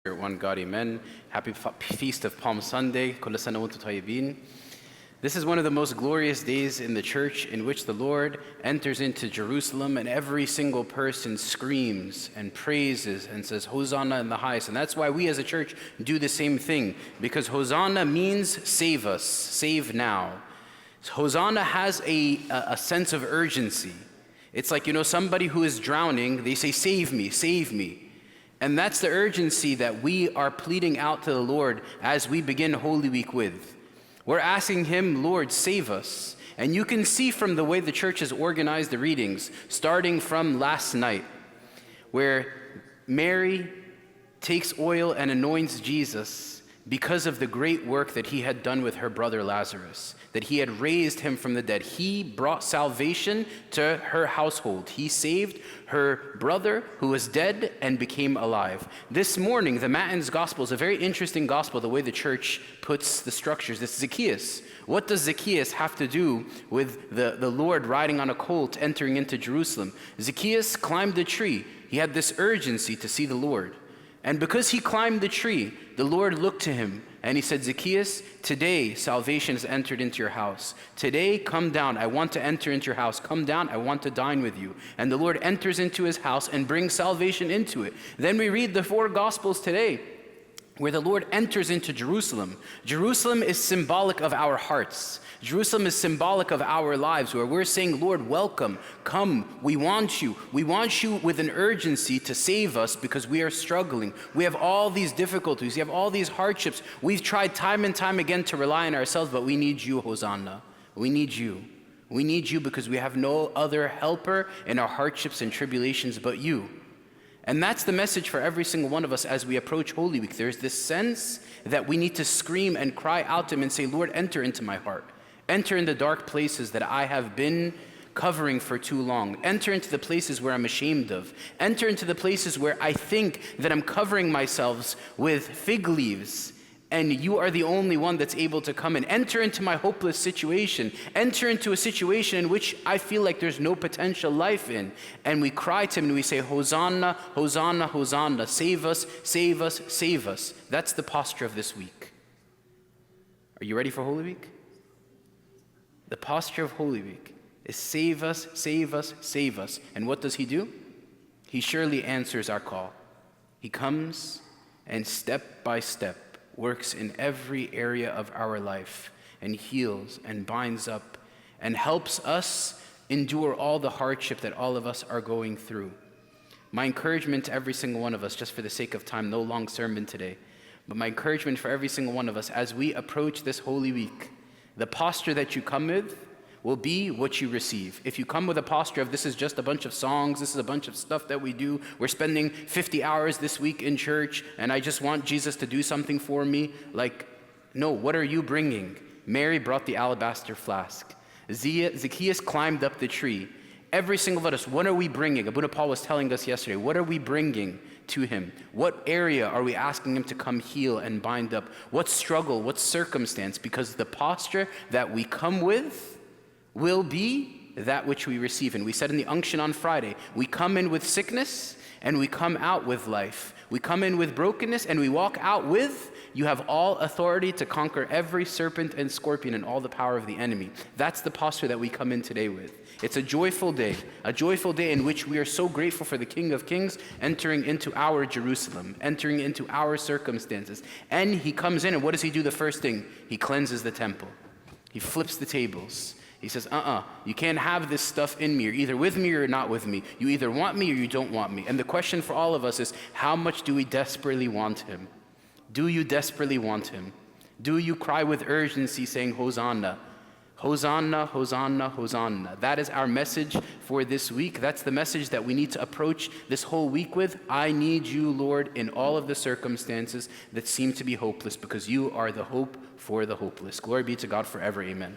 One God, amen. Happy Feast of Palm Sunday. Kulla sana wa antum tayyibin. This is one of the most glorious days in the church in which the Lord enters into Jerusalem and every single person screams and praises and says, Hosanna in the highest. And that's why we as a church do the same thing, because Hosanna means save us, save now. Hosanna has a sense of urgency. It's like, somebody who is drowning, they say, save me, save me. And that's the urgency that we are pleading out to the Lord as we begin Holy Week with. We're asking Him, Lord, save us. And you can see from the way the church has organized the readings, starting from last night, where Mary takes oil and anoints Jesus because of the great work that He had done with her brother Lazarus, that He had raised him from the dead. He brought salvation to her household. He saved her brother who was dead and became alive. This morning, the Matins Gospel is a very interesting gospel, the way the church puts the structures. It's Zacchaeus. What does Zacchaeus have to do with the Lord riding on a colt entering into Jerusalem? Zacchaeus climbed a tree. He had this urgency to see the Lord. And because he climbed the tree, the Lord looked to him and He said, Zacchaeus, today salvation has entered into your house. Today, come down. I want to enter into your house. Come down. I want to dine with you. And the Lord enters into his house and brings salvation into it. Then we read the 4 Gospels today, where the Lord enters into Jerusalem. Jerusalem is symbolic of our hearts. Jerusalem is symbolic of our lives, where we're saying, Lord, welcome, come, we want you. We want you with an urgency to save us because we are struggling. We have all these difficulties, we have all these hardships. We've tried time and time again to rely on ourselves, but we need you, Hosanna. We need you. We need you because we have no other helper in our hardships and tribulations but you. And that's the message for every single one of us as we approach Holy Week. There's this sense that we need to scream and cry out to Him and say, Lord, enter into my heart. Enter in the dark places that I have been covering for too long. Enter into the places where I'm ashamed of. Enter into the places where I think that I'm covering myself with fig leaves, and you are the only one that's able to come in. Enter into my hopeless situation. Enter into a situation in which I feel like there's no potential life in. And we cry to Him and we say, Hosanna, Hosanna, Hosanna. Save us, save us, save us. That's the posture of this week. Are you ready for Holy Week? The posture of Holy Week is save us, save us, save us. And what does He do? He surely answers our call. He comes and step by step works in every area of our life and heals and binds up and helps us endure all the hardship that all of us are going through. My encouragement to every single one of us, just for the sake of time, no long sermon today, but my encouragement for every single one of us as we approach this Holy Week, the posture that you come with will be what you receive. If you come with a posture of this is just a bunch of songs, this is a bunch of stuff that we do, we're spending 50 hours this week in church, and I just want Jesus to do something for me, no, what are you bringing? Mary brought the alabaster flask. Zacchaeus climbed up the tree. Every single one of us, what are we bringing? Abu Paul was telling us yesterday, what are we bringing to Him? What area are we asking Him to come heal and bind up? What struggle, what circumstance? Because the posture that we come with will be that which we receive. And we said in the unction on Friday, we come in with sickness and we come out with life. We come in with brokenness and we walk out with, you have all authority to conquer every serpent and scorpion and all the power of the enemy. That's the posture that we come in today with. It's a joyful day in which we are so grateful for the King of Kings entering into our Jerusalem, entering into our circumstances. And He comes in, and what does He do the first thing? He cleanses the temple. He flips the tables. He says, you can't have this stuff in me. You're either with me or you're not with me. You either want me or you don't want me. And the question for all of us is, how much do we desperately want Him? Do you desperately want Him? Do you cry with urgency saying, Hosanna? Hosanna, Hosanna, Hosanna. That is our message for this week. That's the message that we need to approach this whole week with. I need you, Lord, in all of the circumstances that seem to be hopeless, because you are the hope for the hopeless. Glory be to God forever. Amen.